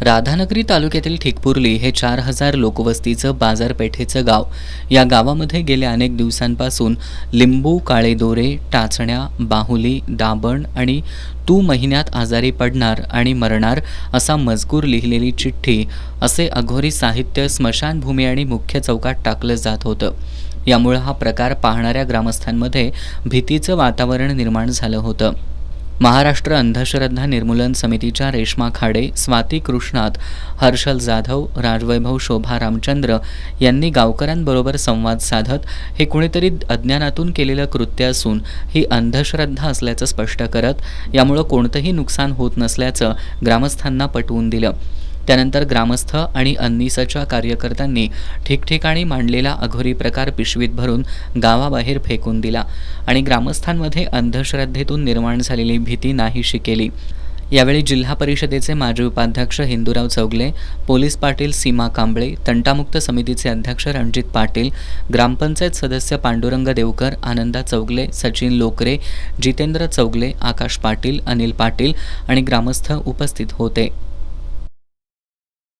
राधानगरी तालुक्यातील ठिकपुर्ली हे 4,000 लोकवस्तीचं बाजारपेठेचं गाव. या गावामध्ये गेल्या अनेक दिवसांपासून लिंबू, काळे दोरे, टाचण्या, बाहुली, दाभण आणि तू महिन्यात आजारी पडणार आणि मरणार असा मजकूर लिहिलेली चिठ्ठी असे अघोरी साहित्य स्मशानभूमी आणि मुख्य चौकात टाकलं जात होतं. यामुळे हा प्रकार पाहणाऱ्या ग्रामस्थांमध्ये भीतीचं वातावरण निर्माण झालं होतं. महाराष्ट्र अंधश्रद्धा निर्मूलन समितीच्या रेश्मा खाडे, स्वाती कृष्णात, हर्षल जाधव, राजवैभव शोभा रामचंद्र यांनी गावकऱ्यांबरोबर संवाद साधत हे कुणीतरी अज्ञानातून केलेलं कृत्य असून ही अंधश्रद्धा असल्याचं स्पष्ट करत यामुळं कोणतंही नुकसान होत नसल्याचं ग्रामस्थांना पटवून दिलं. त्यानंतर ग्रामस्थ आणि अन्नीसच्या कार्यकर्त्यांनी ठिकठिकाणी मांडलेला अघोरी प्रकार पिशवीत भरून गावाबाहेर फेकून दिला आणि ग्रामस्थांमध्ये अंधश्रद्धेतून निर्माण झालेली भीती नाहीशी केली. यावेळी जिल्हा परिषदेचे माजी उपाध्यक्ष हिंदूराव चौगले, पोलीस पाटील सीमा कांबळे, तंटामुक्त समितीचे अध्यक्ष रणजित पाटील, ग्रामपंचायत सदस्य पांडुरंग देवकर, आनंदा चौगले, सचिन लोकरे, जितेंद्र चौगले, आकाश पाटील, अनिल पाटील आणि ग्रामस्थ उपस्थित होते.